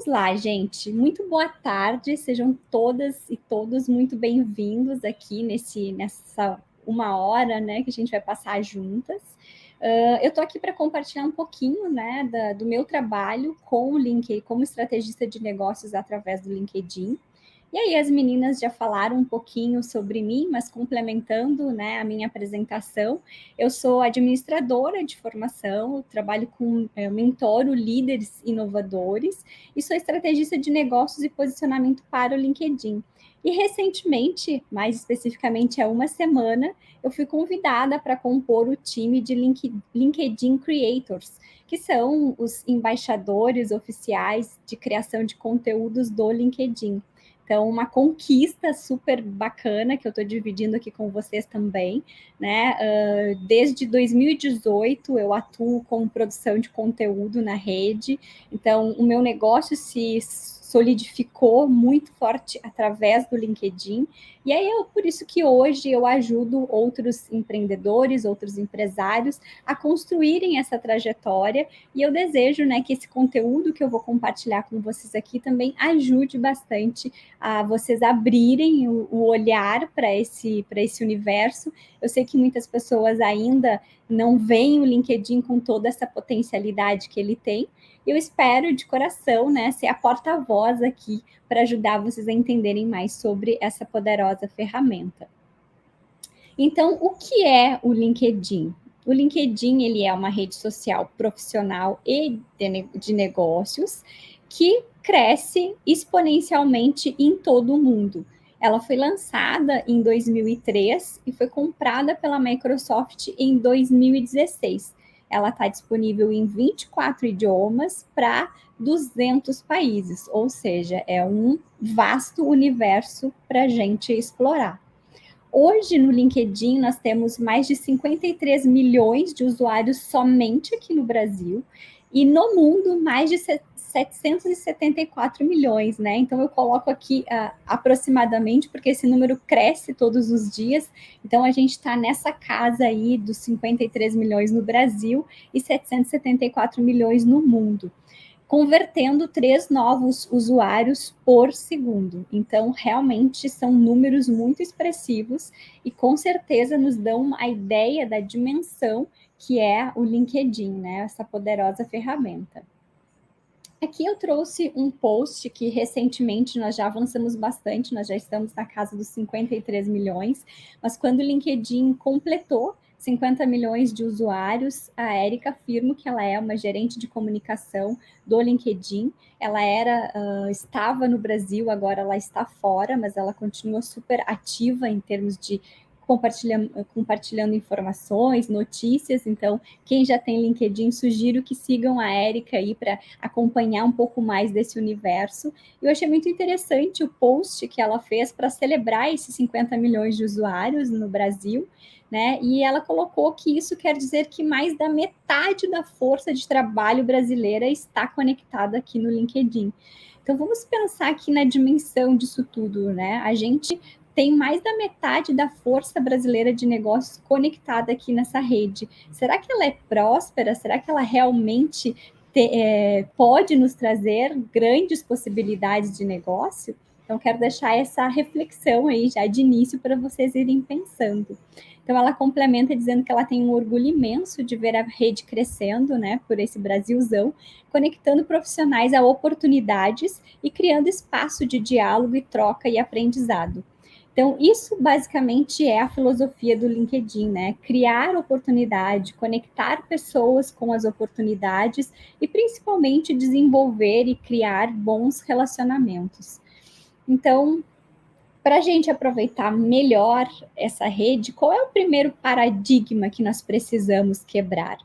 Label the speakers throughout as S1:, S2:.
S1: Vamos lá, gente. Muito boa tarde. Sejam todas e todos muito bem-vindos aqui nessa uma hora, né, que a gente vai passar juntas. Eu estou aqui para compartilhar um pouquinho, né, do meu trabalho com o LinkedIn, como estrategista de negócios através do LinkedIn. E aí as meninas já falaram um pouquinho sobre mim, mas complementando, né, a minha apresentação, eu sou administradora de formação, trabalho mentoro líderes inovadores e sou estrategista de negócios e posicionamento para o LinkedIn. E recentemente, mais especificamente há uma semana, eu fui convidada para compor o time de LinkedIn Creators, que são os embaixadores oficiais de criação de conteúdos do LinkedIn. Então, uma conquista super bacana que eu estou dividindo aqui com vocês também, né? Desde 2018 eu atuo com produção de conteúdo na rede, então o meu negócio se solidificou muito forte através do LinkedIn, e aí por isso que hoje eu ajudo outros empreendedores, outros empresários a construírem essa trajetória, e eu desejo, né, que esse conteúdo que eu vou compartilhar com vocês aqui também ajude bastante a vocês abrirem o olhar para esse universo. Eu sei que muitas pessoas ainda não veem o LinkedIn com toda essa potencialidade que ele tem. Eu espero de coração, né, ser a porta-voz aqui para ajudar vocês a entenderem mais sobre essa poderosa ferramenta. Então, o que é o LinkedIn? O LinkedIn ele é uma rede social profissional e de negócios que cresce exponencialmente em todo o mundo. Ela foi lançada em 2003 e foi comprada pela Microsoft em 2016. Ela está disponível em 24 idiomas para 200 países, ou seja, é um vasto universo para a gente explorar. Hoje, no LinkedIn, nós temos mais de 53 milhões de usuários somente aqui no Brasil, e no mundo, mais de 774 milhões, né? Então, eu coloco aqui aproximadamente, porque esse número cresce todos os dias. Então, a gente está nessa casa aí dos 53 milhões no Brasil e 774 milhões no mundo, convertendo 3 novos usuários por segundo. Então, realmente são números muito expressivos e com certeza nos dão a ideia da dimensão que é o LinkedIn, né? Essa poderosa ferramenta. Aqui eu trouxe um post que recentemente nós já avançamos bastante, nós já estamos na casa dos 53 milhões, mas quando o LinkedIn completou 50 milhões de usuários, a Érica afirma que ela é uma gerente de comunicação do LinkedIn. Ela estava no Brasil, agora ela está fora, mas ela continua super ativa em termos de compartilhando informações, notícias. Então, quem já tem LinkedIn, sugiro que sigam a Érica aí para acompanhar um pouco mais desse universo. Eu achei muito interessante o post que ela fez para celebrar esses 50 milhões de usuários no Brasil, né? E ela colocou que isso quer dizer que mais da metade da força de trabalho brasileira está conectada aqui no LinkedIn. Então, vamos pensar aqui na dimensão disso tudo, né? A gente tem mais da metade da força brasileira de negócios conectada aqui nessa rede. Será que ela é próspera? Será que ela realmente pode nos trazer grandes possibilidades de negócio? Então, quero deixar essa reflexão aí já de início para vocês irem pensando. Então, ela complementa dizendo que ela tem um orgulho imenso de ver a rede crescendo, né, por esse Brasilzão, conectando profissionais a oportunidades e criando espaço de diálogo e troca e aprendizado. Então, isso basicamente é a filosofia do LinkedIn, né? Criar oportunidade, conectar pessoas com as oportunidades e principalmente desenvolver e criar bons relacionamentos. Então, para a gente aproveitar melhor essa rede, qual é o primeiro paradigma que nós precisamos quebrar?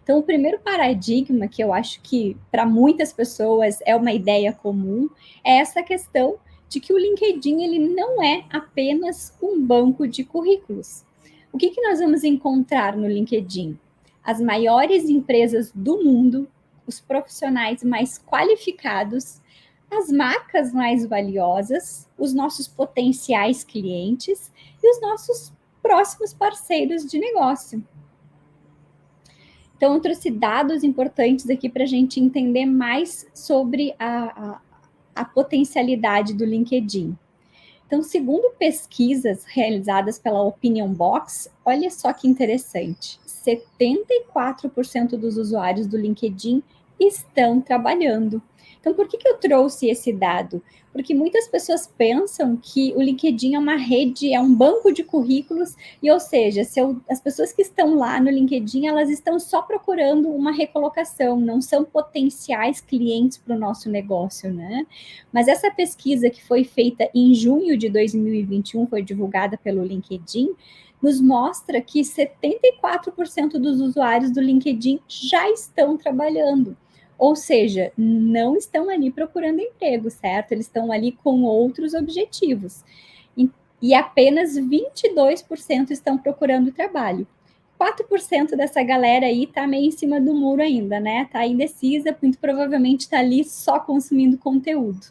S1: Então, o primeiro paradigma, que eu acho que para muitas pessoas é uma ideia comum, é essa questão de que o LinkedIn ele não é apenas um banco de currículos. O que nós vamos encontrar no LinkedIn? As maiores empresas do mundo, os profissionais mais qualificados, as marcas mais valiosas, os nossos potenciais clientes e os nossos próximos parceiros de negócio. Então, eu trouxe dados importantes aqui para a gente entender mais sobre a potencialidade do LinkedIn. Então, segundo pesquisas realizadas pela Opinion Box, olha só que interessante, 74% dos usuários do LinkedIn estão trabalhando. Então, por que eu trouxe esse dado? Porque muitas pessoas pensam que o LinkedIn é uma rede, é um banco de currículos, e ou seja, as pessoas que estão lá no LinkedIn, elas estão só procurando uma recolocação, não são potenciais clientes para o nosso negócio, né? Mas essa pesquisa que foi feita em junho de 2021, foi divulgada pelo LinkedIn, nos mostra que 74% dos usuários do LinkedIn já estão trabalhando. Ou seja, não estão ali procurando emprego, certo? Eles estão ali com outros objetivos. E apenas 22% estão procurando trabalho. 4% dessa galera aí tá meio em cima do muro ainda, né? Tá indecisa, muito provavelmente tá ali só consumindo conteúdo.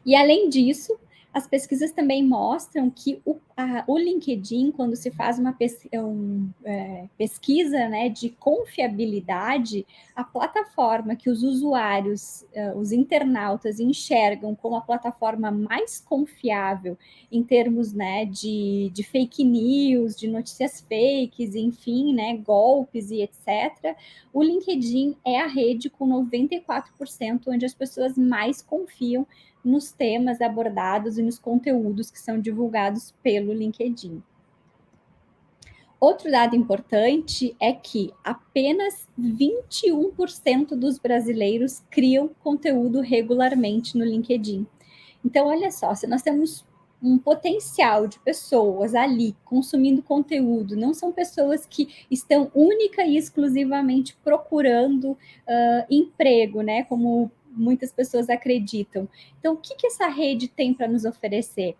S1: E além disso, as pesquisas também mostram que o LinkedIn, quando se faz uma pesquisa, né, de confiabilidade, a plataforma que os usuários, os internautas enxergam como a plataforma mais confiável em termos, né, de fake news, de notícias fakes, enfim, né, golpes e etc., o LinkedIn é a rede com 94% onde as pessoas mais confiam nos temas abordados e nos conteúdos que são divulgados pelo LinkedIn. Outro dado importante é que apenas 21% dos brasileiros criam conteúdo regularmente no LinkedIn. Então, olha só, se nós temos um potencial de pessoas ali consumindo conteúdo, não são pessoas que estão única e exclusivamente procurando emprego, né? Como muitas pessoas acreditam. Então, o que essa rede tem para nos oferecer?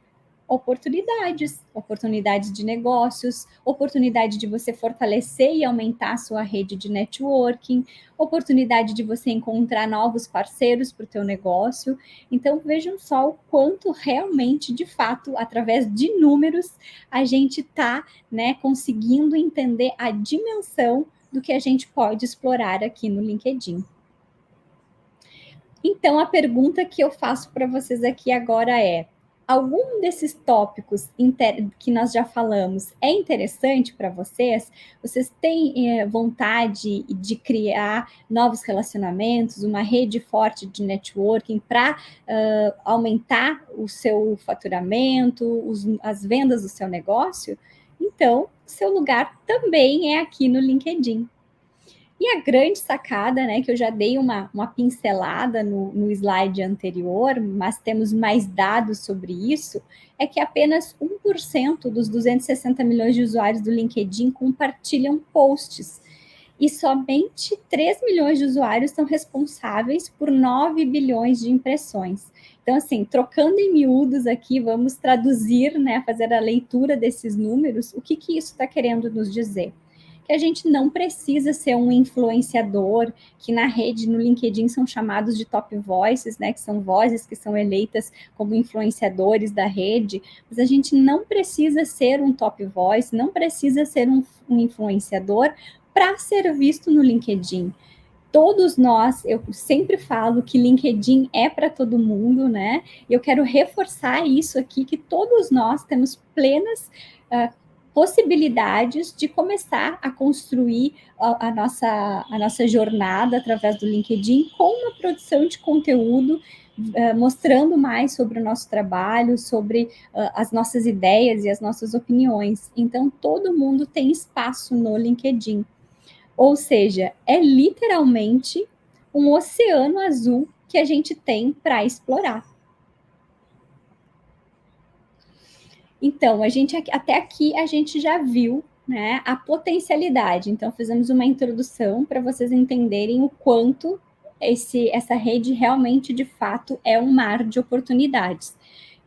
S1: Oportunidades de negócios, oportunidade de você fortalecer e aumentar a sua rede de networking, oportunidade de você encontrar novos parceiros para o teu negócio. Então, vejam só o quanto realmente, de fato, através de números, a gente está, né, conseguindo entender a dimensão do que a gente pode explorar aqui no LinkedIn. Então, a pergunta que eu faço para vocês aqui agora é: algum desses tópicos que nós já falamos é interessante para vocês? Vocês têm vontade de criar novos relacionamentos, uma rede forte de networking para aumentar o seu faturamento, as vendas do seu negócio? Então, seu lugar também é aqui no LinkedIn. E a grande sacada, né, que eu já dei uma pincelada no slide anterior, mas temos mais dados sobre isso, é que apenas 1% dos 260 milhões de usuários do LinkedIn compartilham posts. E somente 3 milhões de usuários são responsáveis por 9 bilhões de impressões. Então, assim, trocando em miúdos aqui, vamos traduzir, né, fazer a leitura desses números, o que isso está querendo nos dizer? Que a gente não precisa ser um influenciador, que na rede, no LinkedIn, são chamados de top voices, né, que são vozes que são eleitas como influenciadores da rede, mas a gente não precisa ser um top voice, não precisa ser um influenciador para ser visto no LinkedIn. Todos nós, eu sempre falo que LinkedIn é para todo mundo, né? Eu quero reforçar isso aqui, que todos nós temos plenas possibilidades de começar a construir a nossa jornada através do LinkedIn com uma produção de conteúdo, mostrando mais sobre o nosso trabalho, sobre as nossas ideias e as nossas opiniões. Então, todo mundo tem espaço no LinkedIn. Ou seja, é literalmente um oceano azul que a gente tem para explorar. Então, até aqui a gente já viu, né, a potencialidade. Então, fizemos uma introdução para vocês entenderem o quanto essa rede realmente, de fato, é um mar de oportunidades.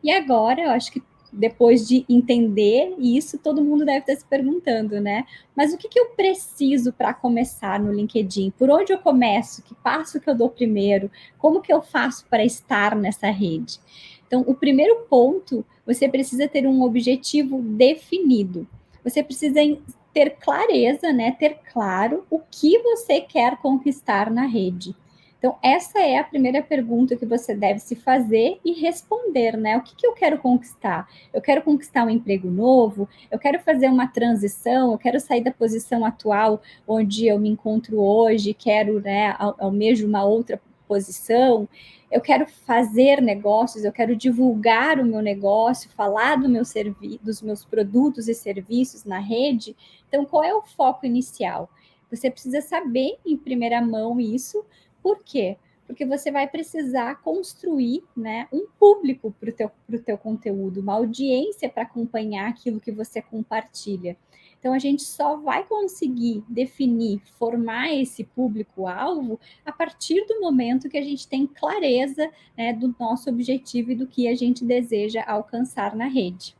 S1: E agora, eu acho que depois de entender isso, todo mundo deve estar se perguntando, né? Mas o que eu preciso para começar no LinkedIn? Por onde eu começo? Que passo que eu dou primeiro? Como que eu faço para estar nessa rede? Então, o primeiro ponto, você precisa ter um objetivo definido. Você precisa ter clareza, né, ter claro o que você quer conquistar na rede. Então, essa é a primeira pergunta que você deve se fazer e responder, né? O que eu quero conquistar? Eu quero conquistar um emprego novo? Eu quero fazer uma transição? Eu quero sair da posição atual onde eu me encontro hoje? Quero, né, almejo uma outra posição? Eu quero fazer negócios? Eu quero divulgar o meu negócio, falar do dos meus produtos e serviços na rede? Então, qual é o foco inicial? Você precisa saber em primeira mão isso. Por quê? Porque você vai precisar construir, né, um público para o teu conteúdo, uma audiência para acompanhar aquilo que você compartilha. Então, a gente só vai conseguir definir, formar esse público-alvo a partir do momento que a gente tem clareza, né, do nosso objetivo e do que a gente deseja alcançar na rede.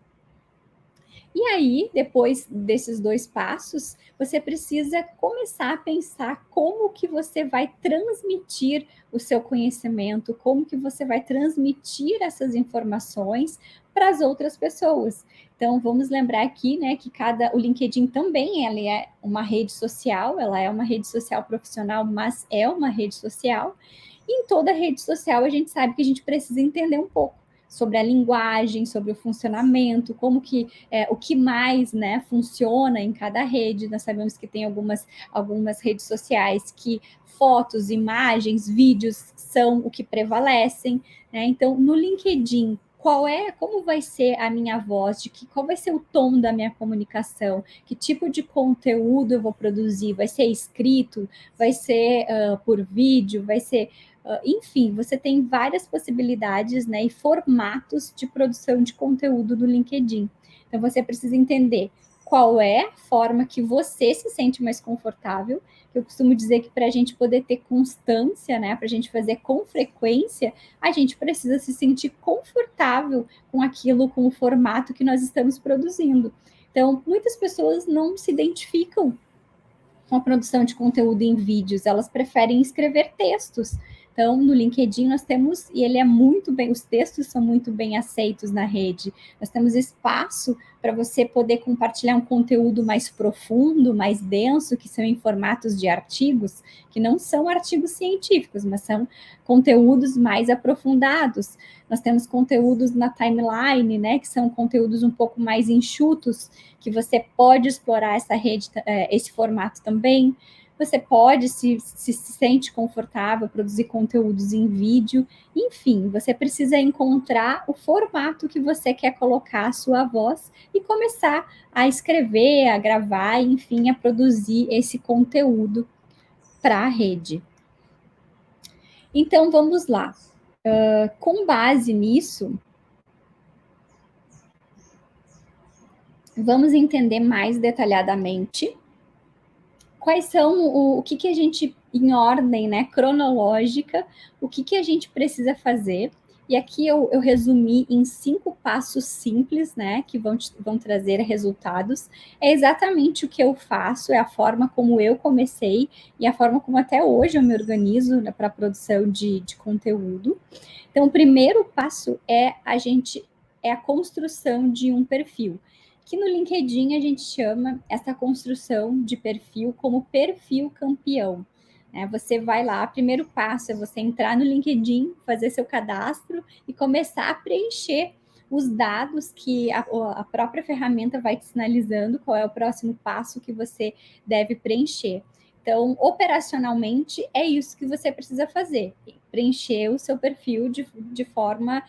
S1: E aí, depois desses 2 passos, você precisa começar a pensar como que você vai transmitir o seu conhecimento, como que você vai transmitir essas informações para as outras pessoas. Então, vamos lembrar aqui, né, que o LinkedIn também ela é uma rede social, ela é uma rede social profissional, mas é uma rede social. E em toda rede social, a gente sabe que a gente precisa entender um pouco sobre a linguagem, sobre o funcionamento, como que o que mais, né, funciona em cada rede. Nós sabemos que tem algumas redes sociais que fotos, imagens, vídeos são o que prevalecem, né? Então, no LinkedIn, como vai ser a minha voz, qual vai ser o tom da minha comunicação, que tipo de conteúdo eu vou produzir, vai ser escrito, vai ser por vídeo, vai ser enfim, você tem várias possibilidades, né, e formatos de produção de conteúdo do LinkedIn. Então, você precisa entender qual é a forma que você se sente mais confortável. Eu costumo dizer que para a gente poder ter constância, né, para a gente fazer com frequência, a gente precisa se sentir confortável com aquilo, com o formato que nós estamos produzindo. Então, muitas pessoas não se identificam com a produção de conteúdo em vídeos, elas preferem escrever textos. Então, no LinkedIn nós temos, e ele é muito bem, os textos são muito bem aceitos na rede. Nós temos espaço para você poder compartilhar um conteúdo mais profundo, mais denso, que são em formatos de artigos, que não são artigos científicos, mas são conteúdos mais aprofundados. Nós temos conteúdos na timeline, né, que são conteúdos um pouco mais enxutos, que você pode explorar essa rede, esse formato também. Você pode, se sente confortável, produzir conteúdos em vídeo. Enfim, você precisa encontrar o formato que você quer colocar a sua voz e começar a escrever, a gravar, enfim, a produzir esse conteúdo para a rede. Então, vamos lá. Com base nisso, vamos entender mais detalhadamente quais são o que a gente, em ordem, né, cronológica, o que a gente precisa fazer. E aqui eu resumi em 5 passos simples, né, que vão trazer resultados. É exatamente o que eu faço, é a forma como eu comecei e a forma como até hoje eu me organizo, né, para a produção de conteúdo. Então, o primeiro passo é a construção de um perfil, que no LinkedIn a gente chama essa construção de perfil como perfil campeão. Você vai lá, o primeiro passo é você entrar no LinkedIn, fazer seu cadastro e começar a preencher os dados que a própria ferramenta vai te sinalizando qual é o próximo passo que você deve preencher. Então, operacionalmente, é isso que você precisa fazer, preencher o seu perfil de forma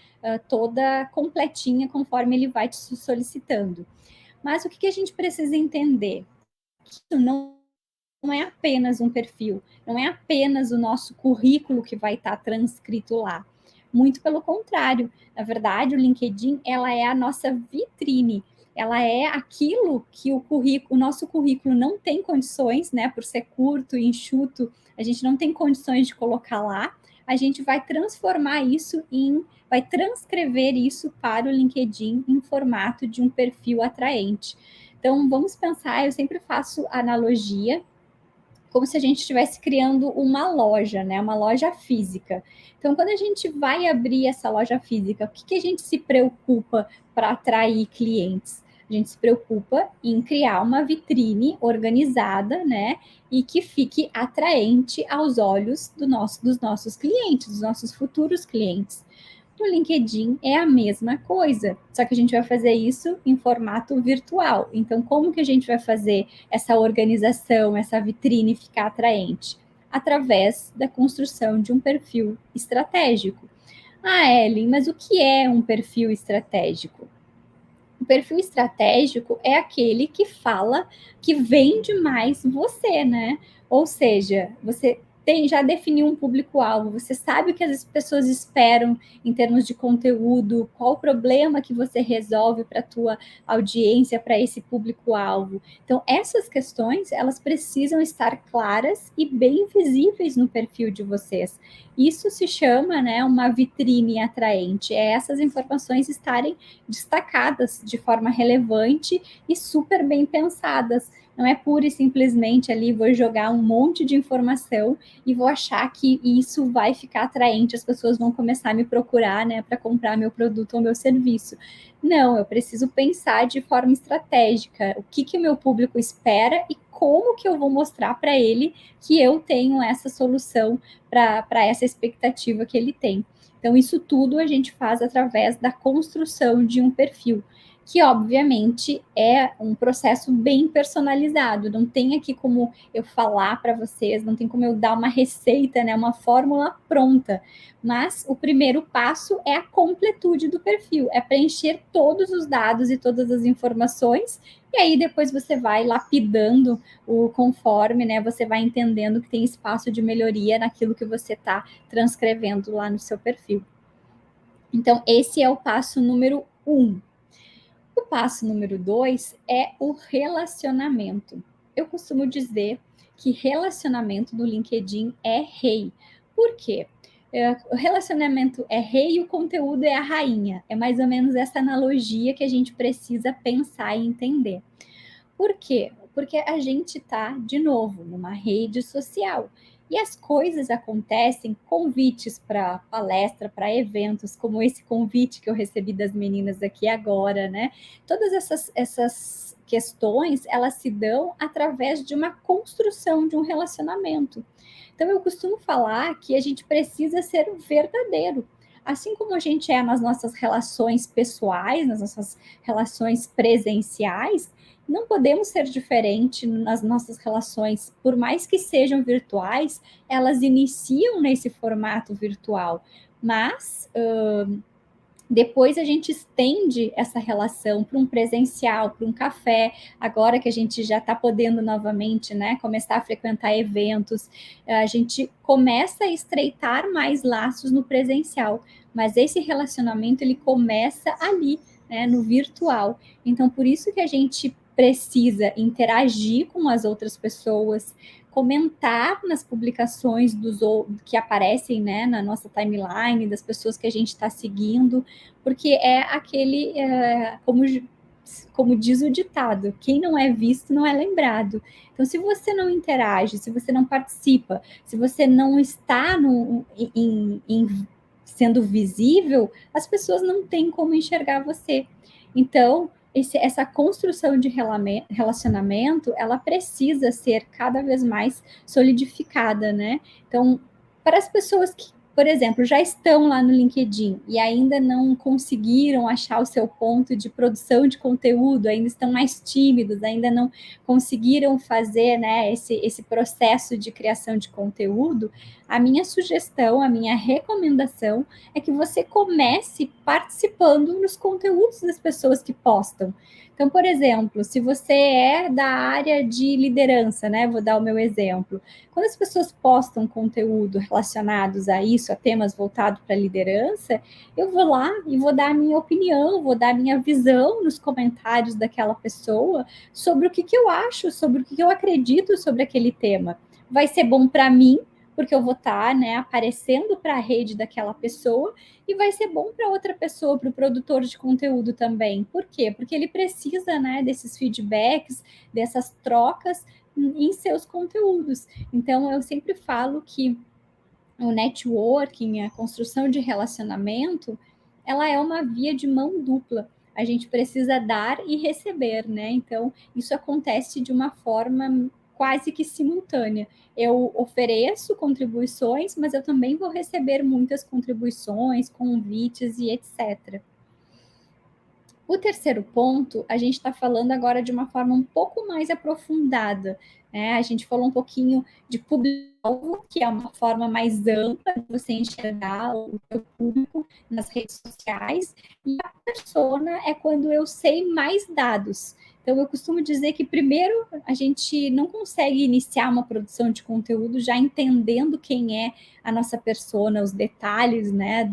S1: toda completinha, conforme ele vai te solicitando. Mas o que a gente precisa entender? Que isso não é apenas um perfil, não é apenas o nosso currículo que vai estar transcrito lá. Muito pelo contrário. Na verdade, o LinkedIn, ela é a nossa vitrine. Ela é aquilo que o nosso currículo não tem condições, né? Por ser curto e enxuto, a gente não tem condições de colocar lá. A gente vai transformar isso vai transcrever isso para o LinkedIn em formato de um perfil atraente. Então, vamos pensar, eu sempre faço analogia, como se a gente estivesse criando uma loja, né? Uma loja física. Então, quando a gente vai abrir essa loja física, o que a gente se preocupa para atrair clientes? A gente se preocupa em criar uma vitrine organizada, né? E que fique atraente aos olhos dos nossos clientes, dos nossos futuros clientes. No LinkedIn é a mesma coisa, só que a gente vai fazer isso em formato virtual. Então, como que a gente vai fazer essa organização, essa vitrine ficar atraente? Através da construção de um perfil estratégico. Ah, Ellen, mas o que é um perfil estratégico? O perfil estratégico é aquele que fala que vende mais você, né? Ou seja, você já definiu um público-alvo, você sabe o que as pessoas esperam em termos de conteúdo, qual o problema que você resolve para a tua audiência, para esse público-alvo. Então, essas questões, elas precisam estar claras e bem visíveis no perfil de vocês. Isso se chama, né, uma vitrine atraente, é essas informações estarem destacadas de forma relevante e super bem pensadas. Não é pura e simplesmente ali vou jogar um monte de informação e vou achar que isso vai ficar atraente, as pessoas vão começar a me procurar, né, para comprar meu produto ou meu serviço. Não, eu preciso pensar de forma estratégica o que o meu público espera e como que eu vou mostrar para ele que eu tenho essa solução para essa expectativa que ele tem. Então, isso tudo a gente faz através da construção de um perfil, que obviamente é um processo bem personalizado. Não tem aqui como eu falar para vocês, não tem como eu dar uma receita, né, uma fórmula pronta. Mas o primeiro passo é a completude do perfil, é preencher todos os dados e todas as informações. E aí depois você vai lapidando o conforme, né? Você vai entendendo que tem espaço de melhoria naquilo que você está transcrevendo lá no seu perfil. Então, esse é o passo número 1. O passo número 2 é o relacionamento. Eu costumo dizer que relacionamento do LinkedIn é rei. Por quê? O relacionamento é rei e o conteúdo é a rainha. É mais ou menos essa analogia que a gente precisa pensar e entender. Por quê? Porque a gente está, de novo, numa rede social. E as coisas acontecem, convites para palestra, para eventos, como esse convite que eu recebi das meninas aqui agora, né? Todas essas questões, elas se dão através de uma construção de um relacionamento. Então, eu costumo falar que a gente precisa ser verdadeiro. Assim como a gente é nas nossas relações pessoais, nas nossas relações presenciais, não podemos ser diferente nas nossas relações, por mais que sejam virtuais, elas iniciam nesse formato virtual, mas depois a gente estende essa relação para um presencial, para um café, agora que a gente já está podendo novamente, né, começar a frequentar eventos, a gente começa a estreitar mais laços no presencial, mas esse relacionamento ele começa ali, né, no virtual. Então, por isso que a gente precisa interagir com as outras pessoas, comentar nas publicações que aparecem, né, na nossa timeline, das pessoas que a gente está seguindo, porque é aquele, como diz o ditado, quem não é visto não é lembrado. Então, se você não interage, se você não participa, se você não está sendo visível, as pessoas não têm como enxergar você. Então, essa construção de relacionamento, ela precisa ser cada vez mais solidificada, né? Então, para as pessoas que, por exemplo, já estão lá no LinkedIn e ainda não conseguiram achar o seu ponto de produção de conteúdo, ainda estão mais tímidos, ainda não conseguiram fazer, né, esse processo de criação de conteúdo, a minha sugestão, a minha recomendação é que você comece participando nos conteúdos das pessoas que postam. Então, por exemplo, se você é da área de liderança, né? Vou dar o meu exemplo. Quando as pessoas postam conteúdo relacionados a isso, a temas voltados para liderança, eu vou lá e vou dar a minha opinião, vou dar a minha visão nos comentários daquela pessoa sobre o que eu acho, sobre o que eu acredito sobre aquele tema. Vai ser bom para mim, porque eu vou estar, né, aparecendo para a rede daquela pessoa, e vai ser bom para outra pessoa, para o produtor de conteúdo também. Por quê? Porque ele precisa, né, desses feedbacks, dessas trocas em seus conteúdos. Então, eu sempre falo que o networking, a construção de relacionamento, ela é uma via de mão dupla. a gente precisa dar e receber, né? Então, isso acontece de uma forma quase que simultânea. Eu ofereço contribuições, mas eu também vou receber muitas contribuições, convites e etc. O terceiro ponto, a gente está falando agora de uma forma um pouco mais aprofundada, né? A gente falou um pouquinho de público-alvo, que é uma forma mais ampla de você enxergar o seu público nas redes sociais, e a persona é quando eu sei mais dados. Então, eu costumo dizer que, primeiro, a gente não consegue iniciar uma produção de conteúdo já entendendo quem é a nossa persona, os detalhes, né,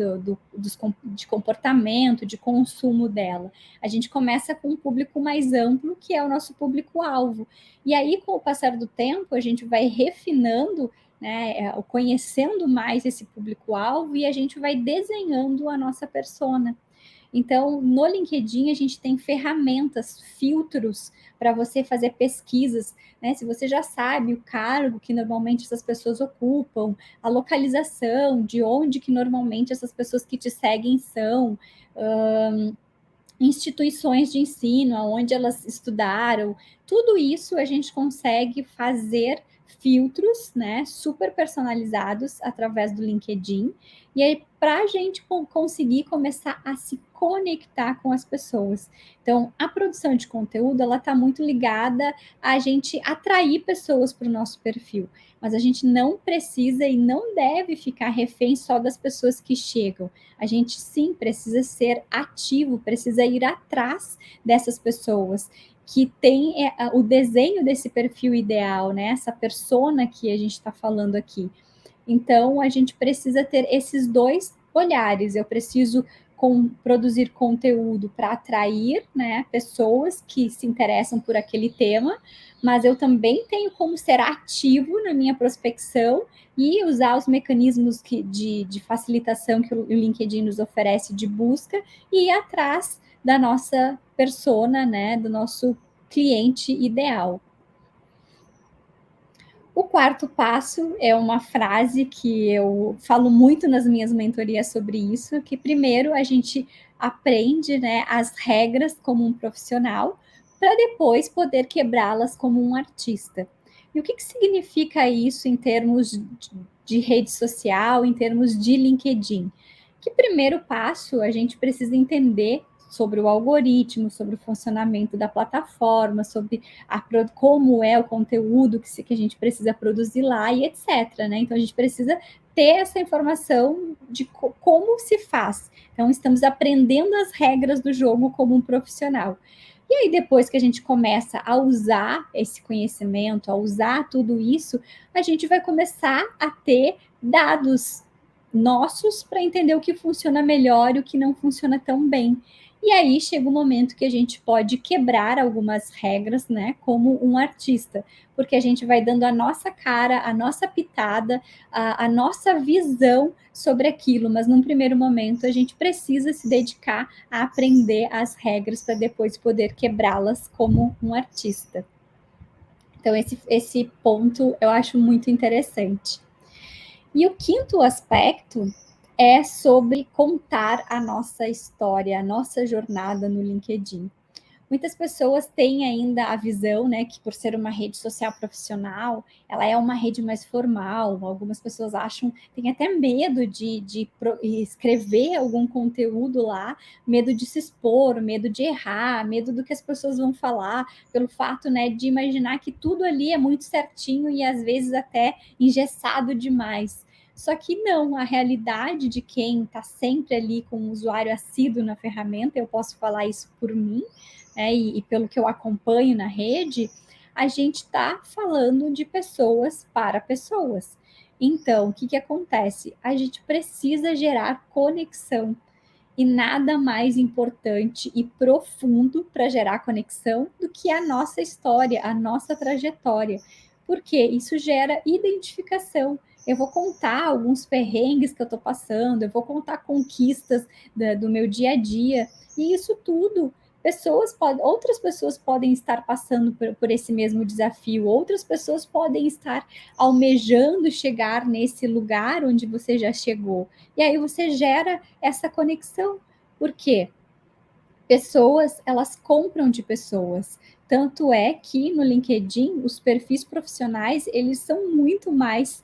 S1: de comportamento, de consumo dela. A gente começa com um público mais amplo, que é o nosso público-alvo. E aí, com o passar do tempo, a gente vai refinando, né, conhecendo mais esse público-alvo e a gente vai desenhando a nossa persona. Então, no LinkedIn, a gente tem ferramentas, filtros para você fazer pesquisas, né? Se você já sabe o cargo que normalmente essas pessoas ocupam, a localização, de onde que normalmente essas pessoas que te seguem são, instituições de ensino, onde elas estudaram, tudo isso a gente consegue fazer filtros, né, super personalizados através do LinkedIn, e aí para a gente conseguir começar a se conectar com as pessoas. Então, a produção de conteúdo, ela está muito ligada a gente atrair pessoas para o nosso perfil, mas a gente não precisa e não deve ficar refém só das pessoas que chegam. A gente sim precisa ser ativo, precisa ir atrás dessas pessoas que tem o desenho desse perfil ideal, né? Essa persona que a gente está falando aqui. Então, a gente precisa ter esses dois olhares. Eu preciso produzir conteúdo para atrair, né, pessoas que se interessam por aquele tema, mas eu também tenho como ser ativo na minha prospecção e usar os mecanismos de facilitação que o LinkedIn nos oferece de busca e ir atrás da nossa persona, né, do nosso cliente ideal. O quarto passo é uma frase que eu falo muito nas minhas mentorias sobre isso, que primeiro a gente aprende, né, as regras como um profissional, para depois poder quebrá-las como um artista. E o que significa isso em termos de rede social, em termos de LinkedIn? Que primeiro passo a gente precisa entender sobre o algoritmo, sobre o funcionamento da plataforma, sobre como é o conteúdo que a gente precisa produzir lá e etc. Né? Então, a gente precisa ter essa informação de como se faz. Então, estamos aprendendo as regras do jogo como um profissional. E aí, depois que a gente começa a usar esse conhecimento, a usar tudo isso, a gente vai começar a ter dados nossos para entender o que funciona melhor e o que não funciona tão bem. E aí chega o momento que a gente pode quebrar algumas regras, né, como um artista, porque a gente vai dando a nossa cara, a nossa pitada, a nossa visão sobre aquilo, mas num primeiro momento a gente precisa se dedicar a aprender as regras para depois poder quebrá-las como um artista. Então, esse ponto eu acho muito interessante. E o quinto aspecto é sobre contar a nossa história, a nossa jornada no LinkedIn. Muitas pessoas têm ainda a visão, né, que por ser uma rede social profissional, ela é uma rede mais formal. Algumas pessoas acham, têm até medo de escrever algum conteúdo lá, medo de se expor, medo de errar, medo do que as pessoas vão falar, pelo fato, né, de imaginar que tudo ali é muito certinho e às vezes até engessado demais. Só que não, a realidade de quem está sempre ali com o usuário assíduo na ferramenta, eu posso falar isso por mim, e pelo que eu acompanho na rede, a gente está falando de pessoas para pessoas. Então, o que acontece? A gente precisa gerar conexão. E nada mais importante e profundo para gerar conexão do que a nossa história, a nossa trajetória. Porque isso gera identificação. Eu vou contar alguns perrengues que eu estou passando, eu vou contar conquistas do meu dia a dia, e isso tudo outras pessoas podem estar passando por esse mesmo desafio, outras pessoas podem estar almejando chegar nesse lugar onde você já chegou. E aí você gera essa conexão. Por quê? pessoas, elas compram de pessoas. Tanto é que no LinkedIn, os perfis profissionais, eles são muito mais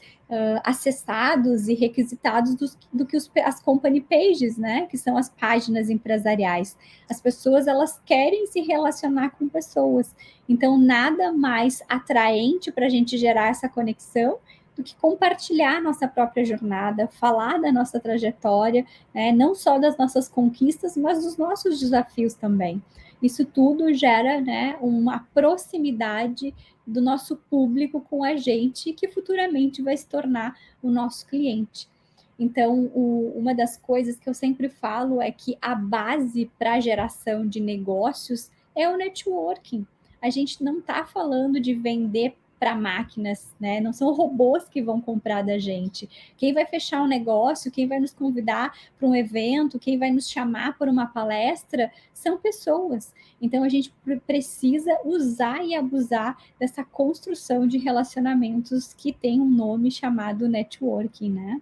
S1: acessados e requisitados do que as company pages, né? Que são as páginas empresariais. As pessoas, elas querem se relacionar com pessoas. Então, nada mais atraente para a gente gerar essa conexão do que compartilhar a nossa própria jornada, falar da nossa trajetória, né? Não só das nossas conquistas, mas dos nossos desafios também. Isso tudo gera, né, uma proximidade do nosso público com a gente, que futuramente vai se tornar o nosso cliente. Então, uma das coisas que eu sempre falo é que a base para a geração de negócios é o networking. A gente não está falando de vender para máquinas, né? Não são robôs que vão comprar da gente. Quem vai fechar um negócio, quem vai nos convidar para um evento, quem vai nos chamar para uma palestra, são pessoas. Então a gente precisa usar e abusar dessa construção de relacionamentos que tem um nome chamado networking, né?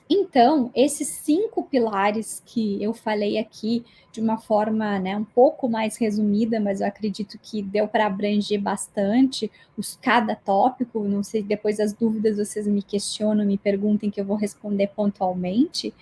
S1: Então, esses 5 pilares que eu falei aqui de uma forma, né, um pouco mais resumida, mas eu acredito que deu para abranger bastante cada tópico. Não sei, depois das dúvidas vocês me questionam, me perguntem, que eu vou responder pontualmente.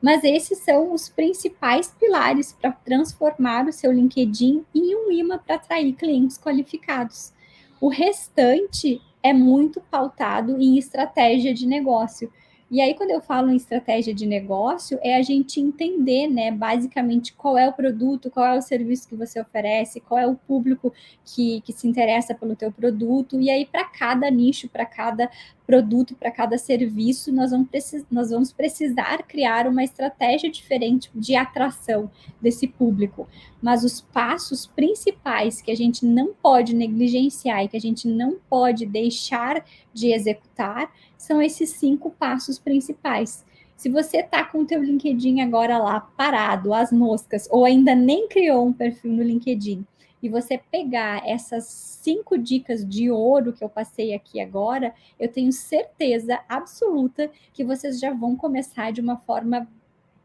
S1: Mas esses são os principais pilares para transformar o seu LinkedIn em um imã para atrair clientes qualificados. O restante é muito pautado em estratégia de negócio. E aí, quando eu falo em estratégia de negócio, é a gente entender, né, basicamente qual é o produto, qual é o serviço que você oferece, qual é o público que se interessa pelo teu produto. E aí, para cada nicho, para cada produto, para cada serviço, nós vamos precisar criar uma estratégia diferente de atração desse público. Mas os passos principais que a gente não pode negligenciar e que a gente não pode deixar de executar são esses 5 passos principais. Se você está com o teu LinkedIn agora lá parado, às moscas, ou ainda nem criou um perfil no LinkedIn, e você pegar essas 5 dicas de ouro que eu passei aqui agora, eu tenho certeza absoluta que vocês já vão começar de uma forma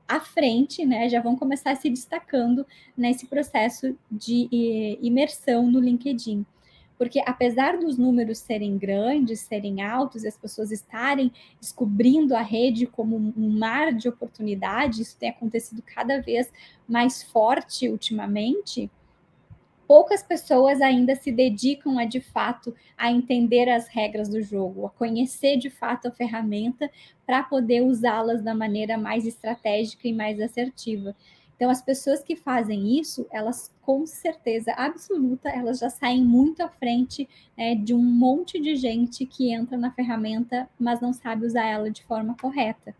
S1: à frente, né? Já vão começar se destacando nesse processo de imersão no LinkedIn. Porque apesar dos números serem grandes, serem altos, e as pessoas estarem descobrindo a rede como um mar de oportunidades, isso tem acontecido cada vez mais forte ultimamente, poucas pessoas ainda se dedicam de fato a entender as regras do jogo, a conhecer de fato a ferramenta para poder usá-las da maneira mais estratégica e mais assertiva. Então, as pessoas que fazem isso, elas com certeza absoluta, elas já saem muito à frente, né, de um monte de gente que entra na ferramenta, mas não sabe usar ela de forma correta.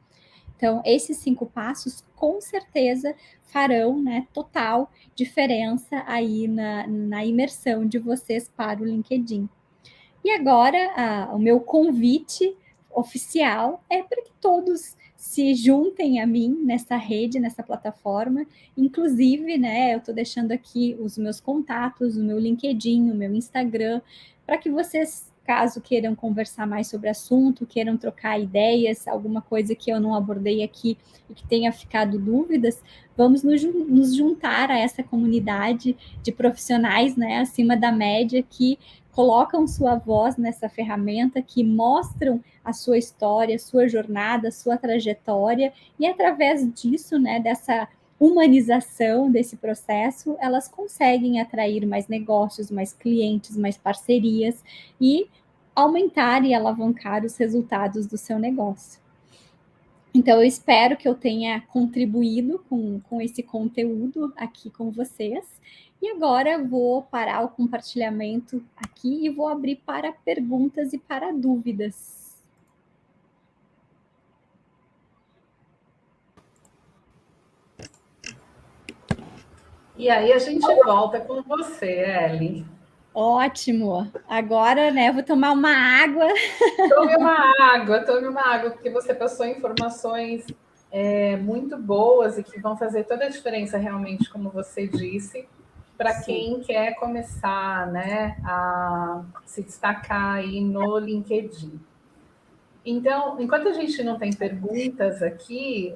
S1: Então, esses 5 passos, com certeza, farão, né, total diferença aí na imersão de vocês para o LinkedIn. E agora, o meu convite oficial é para que todos se juntem a mim nessa rede, nessa plataforma. Inclusive, né, eu estou deixando aqui os meus contatos, o meu LinkedIn, o meu Instagram, para que vocês, caso queiram conversar mais sobre o assunto, queiram trocar ideias, alguma coisa que eu não abordei aqui e que tenha ficado dúvidas, vamos nos juntar a essa comunidade de profissionais, né, acima da média, que colocam sua voz nessa ferramenta, que mostram a sua história, sua jornada, sua trajetória, e através disso, né, dessa humanização desse processo, elas conseguem atrair mais negócios, mais clientes, mais parcerias e aumentar e alavancar os resultados do seu negócio. Então, eu espero que eu tenha contribuído com esse conteúdo aqui com vocês. E agora vou parar o compartilhamento aqui e vou abrir para perguntas e para dúvidas.
S2: E aí a gente volta com você, Eli.
S1: Ótimo. Agora, né, eu vou tomar uma água.
S2: Tome uma água, porque você passou informações muito boas e que vão fazer toda a diferença realmente, como você disse, para quem quer começar, né, a se destacar aí no LinkedIn. Então, enquanto a gente não tem perguntas aqui,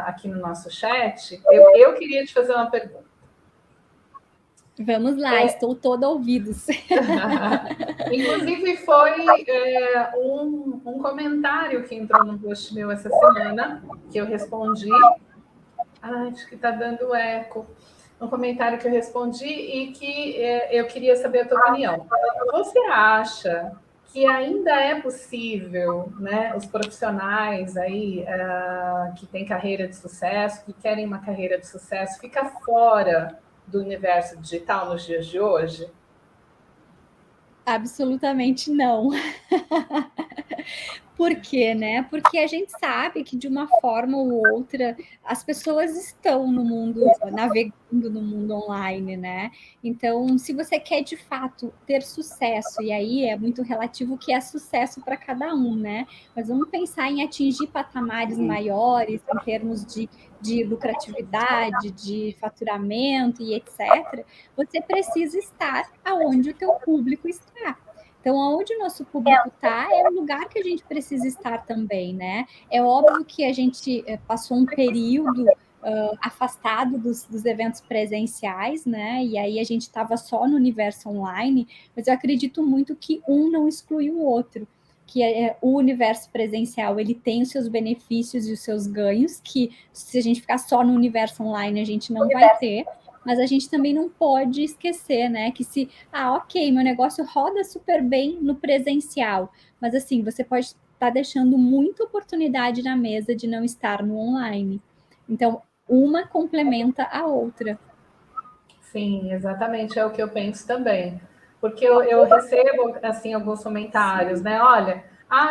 S2: aqui no nosso chat, eu queria te fazer uma pergunta.
S1: Vamos lá, estou toda ouvidos.
S2: Inclusive, foi um comentário que entrou no post meu essa semana, que eu respondi. Ai, acho que está dando eco. Um comentário que eu respondi e que eu queria saber a tua opinião. Você acha que ainda é possível, né, os profissionais aí que têm carreira de sucesso, que querem uma carreira de sucesso, ficar fora do universo digital nos dias de hoje?
S1: Absolutamente não. Por quê, né? Porque a gente sabe que de uma forma ou outra as pessoas estão no mundo, navegando no mundo online, né? Então, se você quer de fato ter sucesso, e aí é muito relativo o que é sucesso para cada um, né? Mas vamos pensar em atingir patamares maiores em termos de lucratividade, de faturamento e etc., você precisa estar aonde o teu público está. Então, onde o nosso público está, é o lugar que a gente precisa estar também, né? É óbvio que a gente passou um período afastado dos eventos presenciais, né? E aí a gente estava só no universo online, mas eu acredito muito que um não exclui o outro. Que o universo presencial ele tem os seus benefícios e os seus ganhos, que se a gente ficar só no universo online a gente não vai ter, mas a gente também não pode esquecer, né, que se, ok, meu negócio roda super bem no presencial, mas assim, você pode estar deixando muita oportunidade na mesa de não estar no online. Então, uma complementa a outra.
S2: Sim, exatamente, é o que eu penso também. Porque eu recebo, assim, alguns comentários, né? Olha,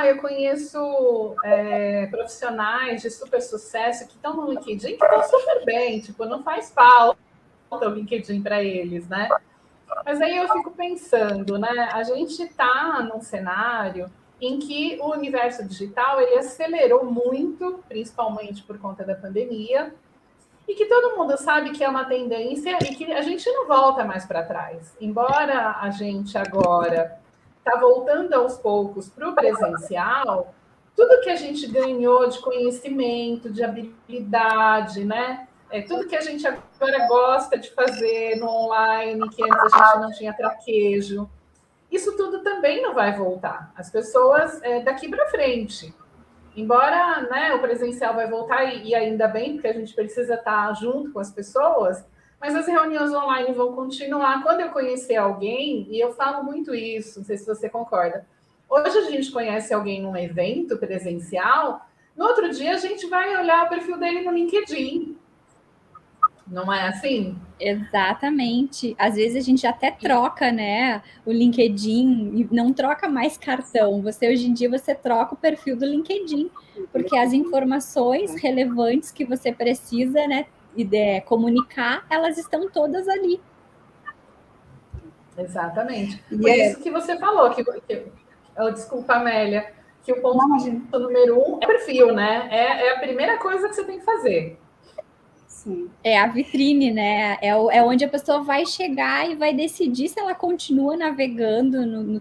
S2: eu conheço profissionais de super sucesso que estão no LinkedIn que estão super bem, tipo, não faz falta o LinkedIn para eles, né? Mas aí eu fico pensando, né? A gente está num cenário em que o universo digital ele acelerou muito, principalmente por conta da pandemia, e que todo mundo sabe que é uma tendência e que a gente não volta mais para trás. Embora a gente agora está voltando aos poucos para o presencial, tudo que a gente ganhou de conhecimento, de habilidade, né? Tudo que a gente agora gosta de fazer no online, que antes a gente não tinha traquejo, isso tudo também não vai voltar. As pessoas daqui para frente. Embora, né, o presencial vai voltar, e ainda bem, porque a gente precisa estar junto com as pessoas, mas as reuniões online vão continuar. Quando eu conhecer alguém, e eu falo muito isso, não sei se você concorda, hoje a gente conhece alguém num evento presencial, no outro dia a gente vai olhar o perfil dele no LinkedIn. Não é assim?
S1: Exatamente. Às vezes a gente até troca, né, o LinkedIn e não troca mais cartão. Você hoje em dia você troca o perfil do LinkedIn, porque as informações relevantes que você precisa, né, comunicar, elas estão todas ali.
S2: Exatamente. Por isso que você falou desculpa, Amélia, que o ponto número 1 é o perfil, né? É a primeira coisa que você tem que fazer.
S1: Sim. É a vitrine, né? É onde a pessoa vai chegar e vai decidir se ela continua navegando no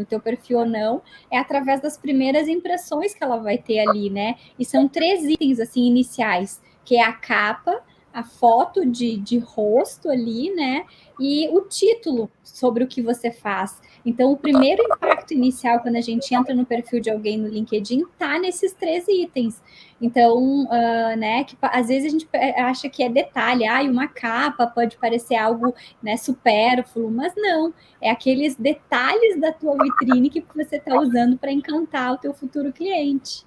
S1: teu perfil ou não. É através das primeiras impressões que ela vai ter ali, né? E são 3 itens assim iniciais, que é a capa, a foto de rosto ali, né? E o título sobre o que você faz. Então, o primeiro impacto inicial, quando a gente entra no perfil de alguém no LinkedIn, tá nesses 3 itens. Então, né, que às vezes a gente acha que é detalhe, uma capa pode parecer algo, né, supérfluo, mas não, é aqueles detalhes da tua vitrine que você está usando para encantar o teu futuro cliente.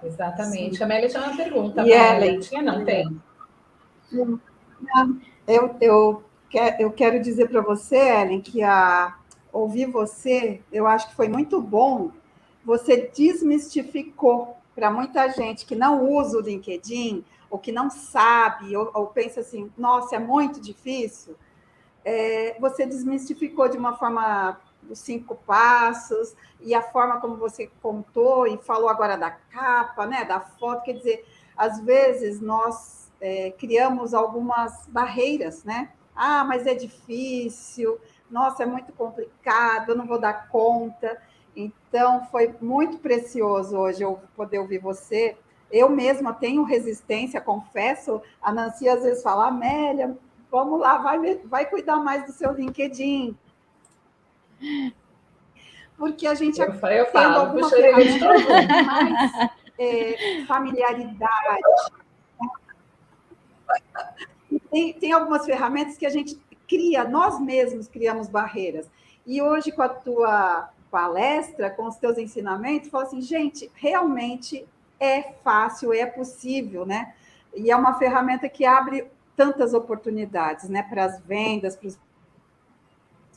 S2: Exatamente. Sim. A Amélia tinha uma pergunta.
S3: E Ellen,
S2: tinha, não tem?
S3: Eu quero dizer para você, Ellen, que ouvir você, eu acho que foi muito bom. Você desmistificou para muita gente que não usa o LinkedIn, ou que não sabe, ou pensa assim, nossa, é muito difícil. Você desmistificou de uma forma os 5 passos, e a forma como você contou e falou agora da capa, né, da foto, quer dizer, às vezes nós criamos algumas barreiras, né? Mas é difícil, nossa, é muito complicado, eu não vou dar conta. Então, foi muito precioso hoje eu poder ouvir você. Eu mesma tenho resistência, confesso. A Nancy às vezes fala, Amélia, vamos lá, vai cuidar mais do seu LinkedIn. Porque a gente tendo alguma ferramenta com mais familiaridade. Tem algumas ferramentas que a gente cria, nós mesmos criamos barreiras. E hoje, com a tua palestra, com os teus ensinamentos, fala assim, gente, realmente é fácil, é possível, né? E é uma ferramenta que abre tantas oportunidades, né? Para as vendas, para os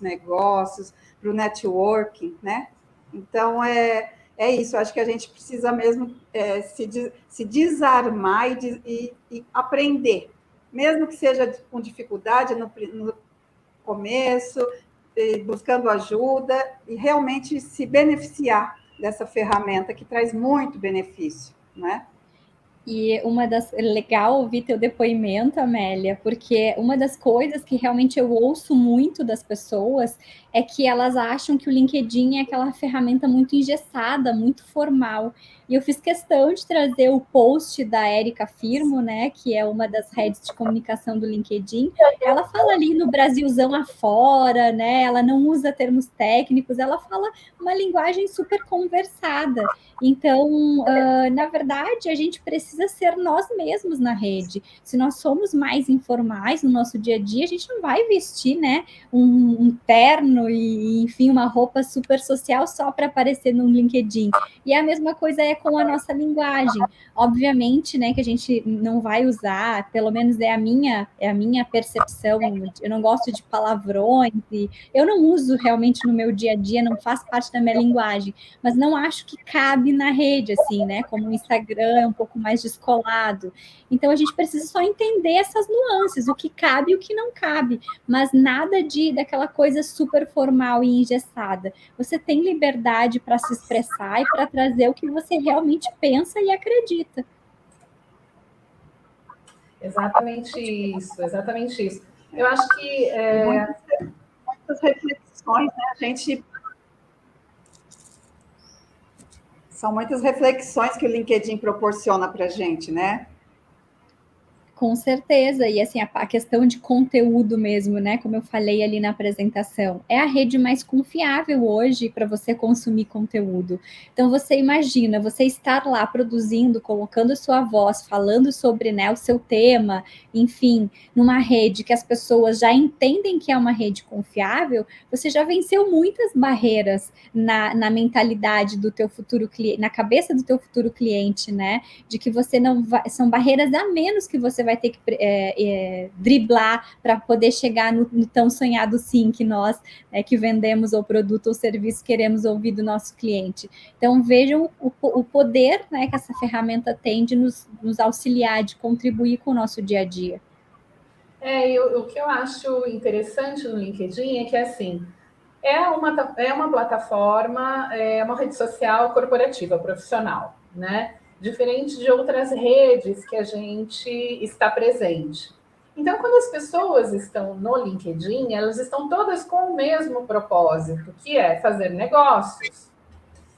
S3: negócios, para o networking, né? Então, é isso. Acho que a gente precisa mesmo se desarmar e aprender, mesmo que seja com dificuldade no começo, buscando ajuda e realmente se beneficiar dessa ferramenta que traz muito benefício, né?
S1: E legal ouvir teu depoimento, Amélia, porque uma das coisas que realmente eu ouço muito das pessoas é que elas acham que o LinkedIn é aquela ferramenta muito engessada, muito formal. E eu fiz questão de trazer o post da Érica Firmo, né, que é uma das redes de comunicação do LinkedIn. Ela fala ali no Brasilzão afora, né? Ela não usa termos técnicos, ela fala uma linguagem super conversada. Então, na verdade, a gente precisa ser nós mesmos na rede. Se nós somos mais informais no nosso dia a dia, a gente não vai vestir, né, um terno e, enfim, uma roupa super social só para aparecer no LinkedIn. E a mesma coisa é com a nossa linguagem. Obviamente, né, que a gente não vai usar, pelo menos é a minha percepção. Eu não gosto de palavrões e eu não uso realmente no meu dia a dia, não faz parte da minha linguagem, mas não acho que cabe na rede, assim, né? Como o Instagram é um pouco mais descolado. Então a gente precisa só entender essas nuances, o que cabe e o que não cabe, mas nada daquela coisa super formal e engessada. Você tem liberdade para se expressar e para trazer o que você realmente pensa e acredita.
S2: Exatamente isso, exatamente isso. Eu acho que
S3: muitas reflexões, né? A gente são muitas reflexões que o LinkedIn proporciona para a gente, né?
S1: Com certeza, e assim, a questão de conteúdo mesmo, né? Como eu falei ali na apresentação, é a rede mais confiável hoje para você consumir conteúdo. Então, você imagina, você estar lá produzindo, colocando sua voz, falando sobre, né, o seu tema, enfim, numa rede que as pessoas já entendem que é uma rede confiável, você já venceu muitas barreiras na mentalidade do teu futuro cliente, na cabeça do teu futuro cliente, né? De que você não vai, são barreiras a menos que você vai ter que driblar para poder chegar no tão sonhado sim que nós que vendemos o produto ou serviço queremos ouvir do nosso cliente. Então vejam o poder, né, que essa ferramenta tem de nos auxiliar, de contribuir com o nosso dia a dia.
S2: O que eu acho interessante no LinkedIn é que assim é uma plataforma, é uma rede social corporativa, profissional, né? Diferente de outras redes que a gente está presente. Então, quando as pessoas estão no LinkedIn, elas estão todas com o mesmo propósito, que é fazer negócios.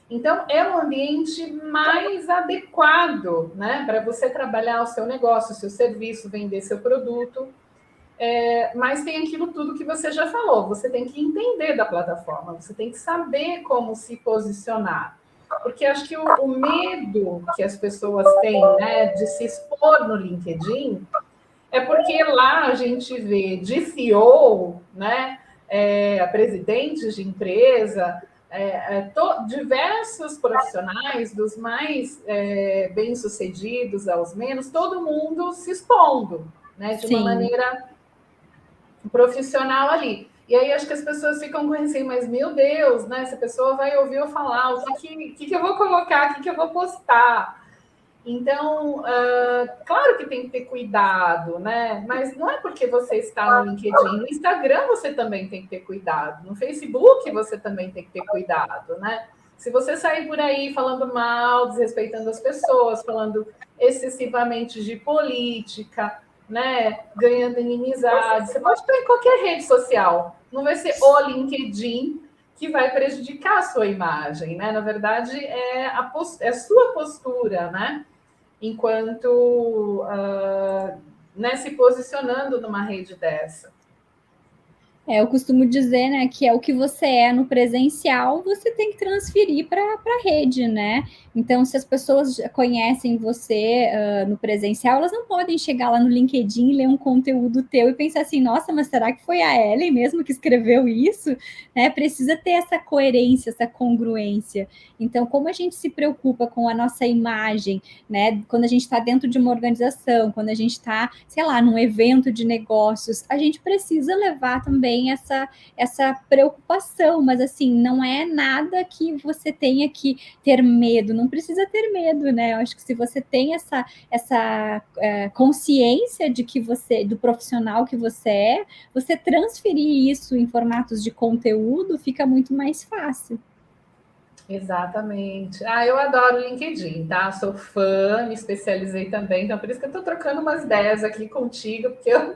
S2: Então, é um ambiente mais adequado, né, para você trabalhar o seu negócio, o seu serviço, vender seu produto. Mas tem aquilo tudo que você já falou, você tem que entender da plataforma, você tem que saber como se posicionar. Porque acho que o medo que as pessoas têm, né, de se expor no LinkedIn é porque lá a gente vê de CEO, né, a presidentes de empresa, diversos profissionais, dos mais bem-sucedidos aos menos, todo mundo se expondo, né, de uma maneira profissional ali. E aí acho que as pessoas ficam com assim, mas meu Deus, né? Essa pessoa vai ouvir eu falar, o que eu vou colocar, o que eu vou postar. Então, claro que tem que ter cuidado, né? Mas não é porque você está no LinkedIn, no Instagram você também tem que ter cuidado, no Facebook você também tem que ter cuidado, né? Se você sair por aí falando mal, desrespeitando as pessoas, falando excessivamente de política, né, ganhando inimizade. Você pode estar em qualquer rede social. Não vai ser o LinkedIn que vai prejudicar a sua imagem, né? Na verdade, é a sua postura, né? Enquanto né, se posicionando numa rede dessa.
S1: Eu costumo dizer, né, que é o que você é no presencial, você tem que transferir para a rede, né? Então, se as pessoas conhecem você no presencial, elas não podem chegar lá no LinkedIn e ler um conteúdo teu e pensar assim, nossa, mas será que foi a Ellen mesmo que escreveu isso? Né? Precisa ter essa coerência, essa congruência. Então, como a gente se preocupa com a nossa imagem, né? Quando a gente está dentro de uma organização, quando a gente está, sei lá, num evento de negócios, a gente precisa levar também essa preocupação, mas assim, não é nada que você tenha que ter medo, não precisa ter medo, né? Eu acho que se você tem essa consciência de que você, do profissional que você transferir isso em formatos de conteúdo fica muito mais fácil.
S2: Exatamente. Eu adoro o LinkedIn, tá? Sou fã, me especializei também, então por isso que eu estou trocando umas ideias aqui contigo, porque eu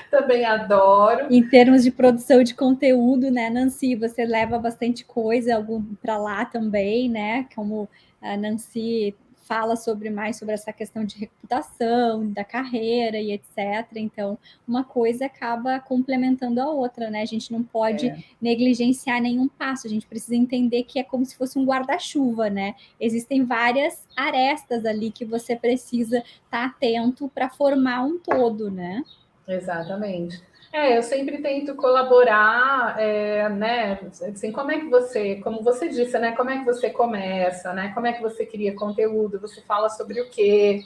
S2: também adoro.
S1: Em termos de produção de conteúdo, né, Nancy, você leva bastante coisa para lá também, né? Como a Nancy fala mais sobre essa questão de reputação, da carreira e etc. Então, uma coisa acaba complementando a outra, né? A gente não pode negligenciar nenhum passo, a gente precisa entender que é como se fosse um guarda-chuva, né? Existem várias arestas ali que você precisa estar atento para formar um todo, né?
S2: Exatamente. Eu sempre tento colaborar, né? Assim, como você disse, né? Como é que você começa, né? Como é que você cria conteúdo? Você fala sobre o quê?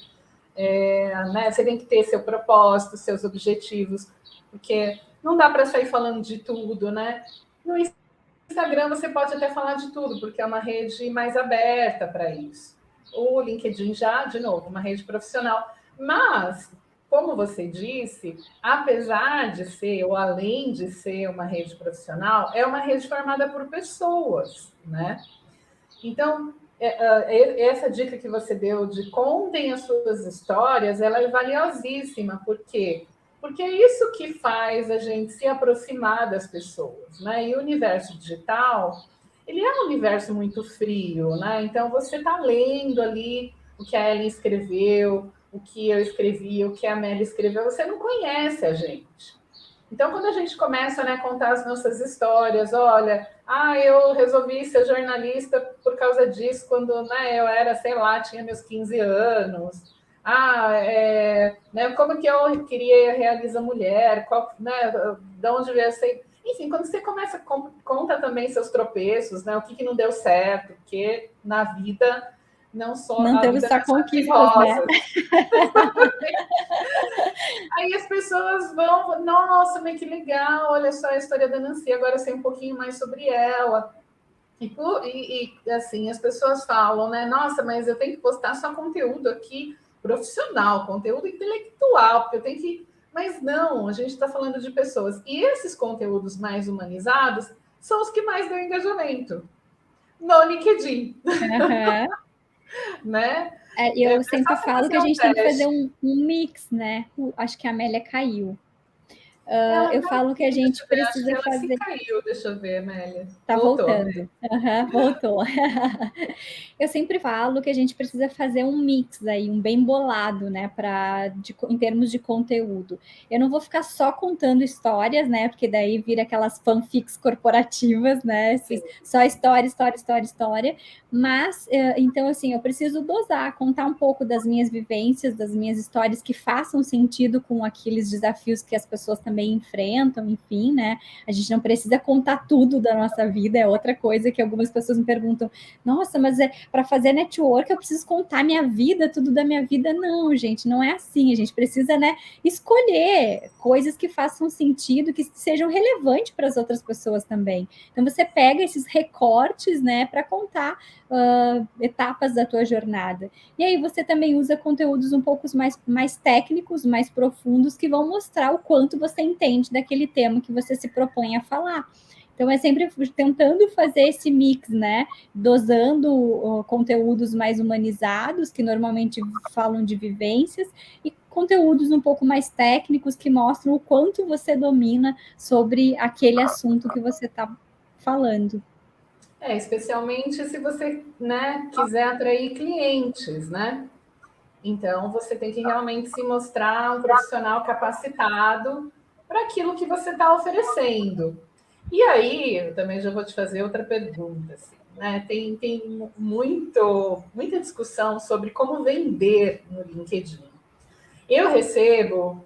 S2: Né? Você tem que ter seu propósito, seus objetivos, porque não dá para sair falando de tudo, né? No Instagram você pode até falar de tudo, porque é uma rede mais aberta para isso. O LinkedIn já, de novo, uma rede profissional. Mas, como você disse, apesar de ser, ou além de ser uma rede profissional, é uma rede formada por pessoas, né? Então, essa dica que você deu de contem as suas histórias, ela é valiosíssima, por quê? Porque é isso que faz a gente se aproximar das pessoas, né? E o universo digital, ele é um universo muito frio, né? Então, você está lendo ali o que a Ellen escreveu, o que eu escrevi, o que a Amélia escreveu, você não conhece a gente. Então, quando a gente começa, né, a contar as nossas histórias, olha, eu resolvi ser jornalista por causa disso, quando, né, eu era, sei lá, tinha meus 15 anos. Né, como que eu queria realizar mulher, né, de onde veio essa... Enfim, quando você começa, conta também seus tropeços, né, o que não deu certo, porque na vida... Não
S1: temos só conquistas, né?
S2: Aí as pessoas vão, nossa, mas que legal, olha só a história da Nancy, agora eu sei um pouquinho mais sobre ela. E assim, as pessoas falam, né? Nossa, mas eu tenho que postar só conteúdo aqui profissional, conteúdo intelectual, porque eu tenho que... Mas não, a gente está falando de pessoas. E esses conteúdos mais humanizados são os que mais dão engajamento no LinkedIn.
S1: Uhum.
S2: Né?
S1: Eu sempre falo que a gente tem que fazer um mix, né? Acho que a Amélia caiu. Eu falo que a gente precisa fazer...
S2: Caiu, deixa eu ver, Amélia.
S1: Tá voltando. Voltou. Eu sempre falo que a gente precisa fazer um mix aí, um bem bolado, né, em termos de conteúdo. Eu não vou ficar só contando histórias, né, porque daí vira aquelas fanfics corporativas, né, só história. Mas, então, assim, eu preciso dosar, contar um pouco das minhas vivências, das minhas histórias que façam sentido com aqueles desafios que as pessoas também enfrentam, enfim, né. A gente não precisa contar tudo da nossa vida, é outra coisa que algumas pessoas me perguntam, nossa, mas para fazer network eu preciso contar minha vida, tudo da minha vida. Não, gente, não é assim. A gente precisa, né, escolher coisas que façam sentido, que sejam relevantes para as outras pessoas também. Então você pega esses recortes, né, para contar etapas da tua jornada. E aí você também usa conteúdos um pouco mais técnicos, mais profundos, que vão mostrar o quanto você entende daquele tema que você se propõe a falar. Então, é sempre tentando fazer esse mix, né? Dosando conteúdos mais humanizados, que normalmente falam de vivências, e conteúdos um pouco mais técnicos, que mostram o quanto você domina sobre aquele assunto que você está falando.
S2: Especialmente se você, né, quiser atrair clientes, né? Então, você tem que realmente se mostrar um profissional capacitado para aquilo que você está oferecendo. E aí, eu também já vou te fazer outra pergunta. Assim, né? Tem muita discussão sobre como vender no LinkedIn. Eu recebo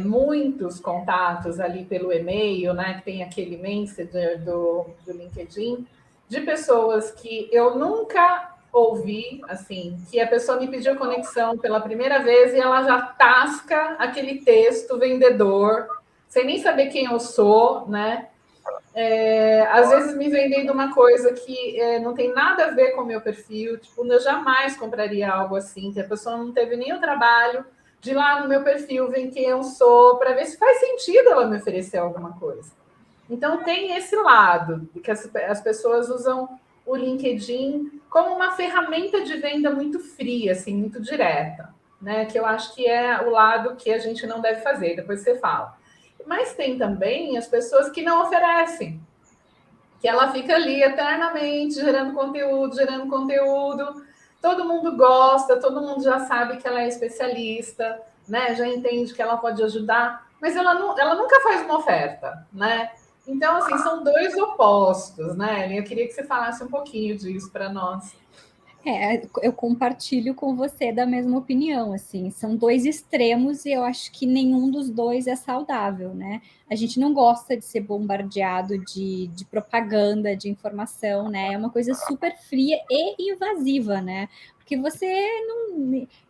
S2: muitos contatos ali pelo e-mail, né? Que tem aquele Messenger do LinkedIn, de pessoas que eu nunca ouvi, assim, que a pessoa me pediu conexão pela primeira vez e ela já tasca aquele texto vendedor, sem nem saber quem eu sou, né? Às vezes me vendendo uma coisa que não tem nada a ver com o meu perfil, tipo, eu jamais compraria algo assim, que a pessoa não teve nem o trabalho de ir lá no meu perfil, ver quem eu sou, para ver se faz sentido ela me oferecer alguma coisa. Então, tem esse lado, de que as pessoas usam o LinkedIn como uma ferramenta de venda muito fria, assim, muito direta, né? Que eu acho que é o lado que a gente não deve fazer, depois você fala. Mas tem também as pessoas que não oferecem, que ela fica ali eternamente gerando conteúdo, todo mundo gosta, todo mundo já sabe que ela é especialista, né? Já entende que ela pode ajudar, mas ela nunca faz uma oferta, né? Então, assim, são dois opostos, né? Eu queria que você falasse um pouquinho disso para nós.
S1: Eu compartilho com você da mesma opinião, assim, são dois extremos e eu acho que nenhum dos dois é saudável, né? A gente não gosta de ser bombardeado de propaganda, de informação, né? É uma coisa super fria e invasiva, né? Porque você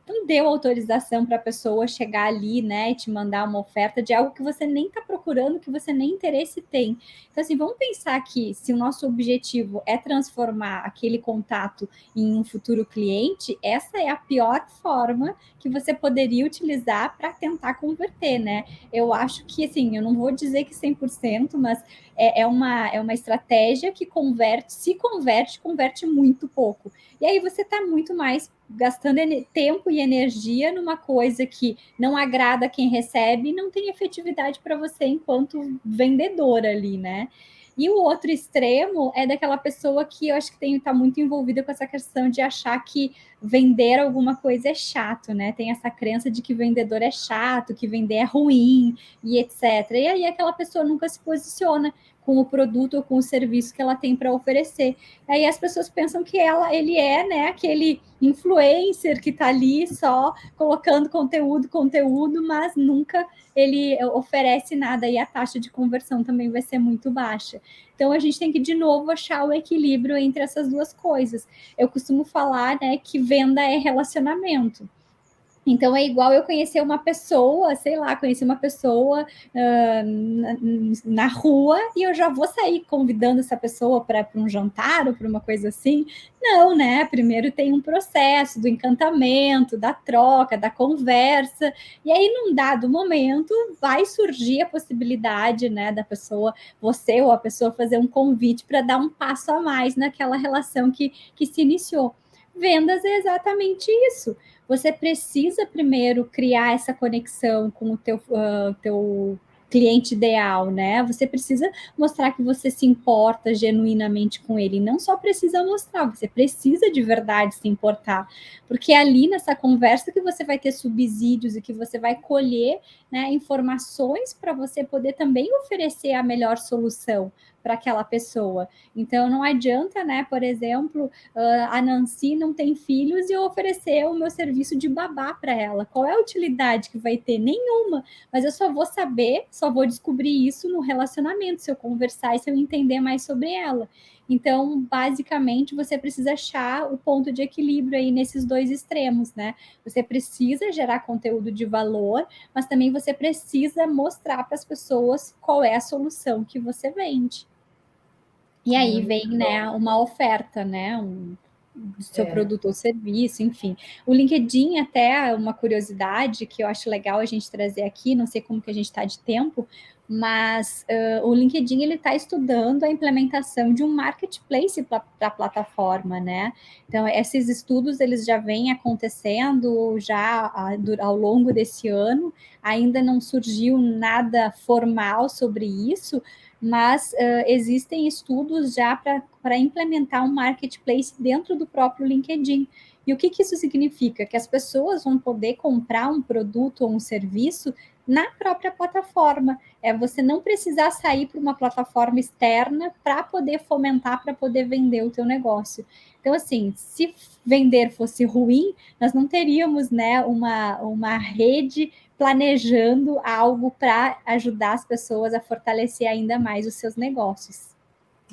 S1: não deu autorização para a pessoa chegar ali, né, e te mandar uma oferta de algo que você nem está procurando, que você nem interesse tem. Então, assim, vamos pensar que se o nosso objetivo é transformar aquele contato em um futuro cliente, essa é a pior forma que você poderia utilizar para tentar converter, né? Eu acho que, assim, eu não vou dizer que 100%, mas é uma estratégia que converte muito pouco. E aí você está muito mais gastando tempo e energia numa coisa que não agrada quem recebe e não tem efetividade para você enquanto vendedora ali, né? E o outro extremo é daquela pessoa que eu acho que está muito envolvida com essa questão de achar que vender alguma coisa é chato, né? Tem essa crença de que vendedor é chato, que vender é ruim e etc. E aí aquela pessoa nunca se posiciona com o produto ou com o serviço que ela tem para oferecer. Aí as pessoas pensam que ele é, né, aquele influencer que está ali só colocando conteúdo, mas nunca ele oferece nada e a taxa de conversão também vai ser muito baixa. Então a gente tem que de novo achar o equilíbrio entre essas duas coisas. Eu costumo falar, né, que venda é relacionamento. Então é igual eu conhecer uma pessoa, sei lá, conheci uma pessoa na rua e eu já vou sair convidando essa pessoa para um jantar ou para uma coisa assim. Não, né? Primeiro tem um processo do encantamento, da troca, da conversa, e aí, num dado momento, vai surgir a possibilidade, né, da pessoa, você ou a pessoa, fazer um convite para dar um passo a mais naquela relação que se iniciou. Vendas é exatamente isso. Você precisa primeiro criar essa conexão com o teu cliente ideal, né? Você precisa mostrar que você se importa genuinamente com ele. Não só precisa mostrar, você precisa de verdade se importar. Porque é ali nessa conversa que você vai ter subsídios e que você vai colher, né, informações para você poder também oferecer a melhor solução para aquela pessoa. Então, não adianta, né, por exemplo, a Nancy não tem filhos e eu oferecer o meu serviço de babá para ela. Qual é a utilidade que vai ter? Nenhuma. Mas eu só vou saber, só vou descobrir isso no relacionamento, se eu conversar e se eu entender mais sobre ela. Então, basicamente, você precisa achar o ponto de equilíbrio aí nesses dois extremos, né? Você precisa gerar conteúdo de valor, mas também você precisa mostrar para as pessoas qual é a solução que você vende. E aí vem, né, uma oferta, né, do seu produto ou serviço, enfim. O LinkedIn, até uma curiosidade que eu acho legal a gente trazer aqui, não sei como que a gente está de tempo, mas o LinkedIn ele está estudando a implementação de um marketplace para a plataforma, né? Então, esses estudos eles já vêm acontecendo já ao longo desse ano, ainda não surgiu nada formal sobre isso, mas existem estudos já para para implementar um marketplace dentro do próprio LinkedIn. E o que isso significa? Que as pessoas vão poder comprar um produto ou um serviço na própria plataforma. Você não precisar sair para uma plataforma externa para poder fomentar, para poder vender o teu negócio. Então, assim, se vender fosse ruim, nós não teríamos, né, uma rede planejando algo para ajudar as pessoas a fortalecer ainda mais os seus negócios.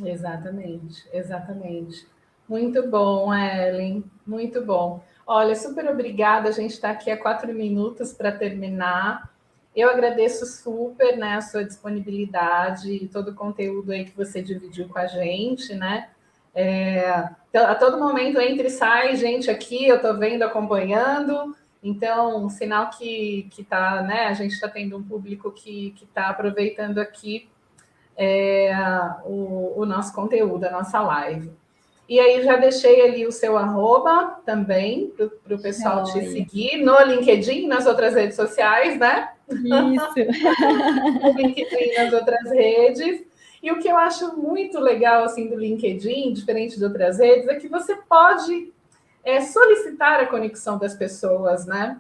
S2: Exatamente, exatamente. Muito bom, Ellen, muito bom. Olha, super obrigada, a gente está aqui há 4 minutos para terminar. Eu agradeço super, né, a sua disponibilidade e todo o conteúdo aí que você dividiu com a gente, né? A todo momento entra e sai gente aqui, eu estou vendo, acompanhando. Então, sinal que tá, né? A gente está tendo um público que está aproveitando aqui o nosso conteúdo, a nossa live. E aí já deixei ali o seu @ também para o pessoal te seguir no LinkedIn, nas outras redes sociais, né?
S1: Isso.
S2: No LinkedIn, nas outras redes. E o que eu acho muito legal assim do LinkedIn, diferente de outras redes, é que você pode solicitar a conexão das pessoas, né?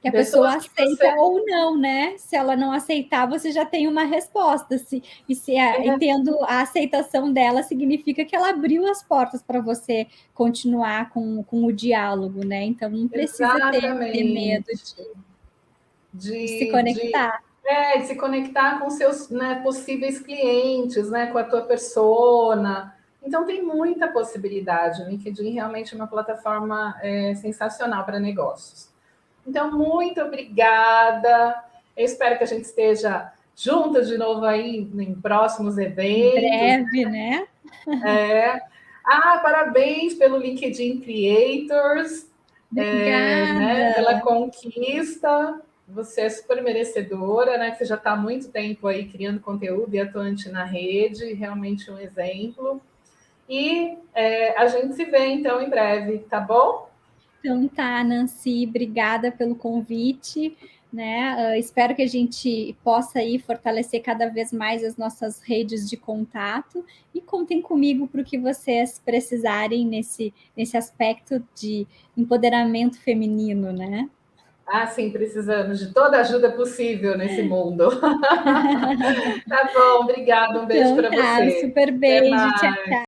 S1: Que a pessoa aceita ou não, né? Se ela não aceitar, você já tem uma resposta. Tendo a aceitação dela, significa que ela abriu as portas para você continuar com o diálogo, né? Então, não precisa ter medo de se conectar.
S2: De se conectar com seus, né, possíveis clientes, né, com a tua persona. Então, tem muita possibilidade. O LinkedIn realmente é uma plataforma sensacional para negócios. Então, muito obrigada. Eu espero que a gente esteja juntas de novo aí em próximos eventos.
S1: Em breve, né?
S2: Parabéns pelo LinkedIn Creators. Né, pela conquista. Você é super merecedora, né? Você já está há muito tempo aí criando conteúdo e atuante na rede, realmente um exemplo. E a gente se vê, então, em breve, tá bom?
S1: Então tá, Nancy, obrigada pelo convite, né? Espero que a gente possa aí fortalecer cada vez mais as nossas redes de contato e contem comigo para o que vocês precisarem nesse aspecto de empoderamento feminino, né?
S2: Sim, precisamos de toda a ajuda possível nesse mundo. Tá bom, obrigada, um beijo para você.
S1: Super beijo, tchau, tchau.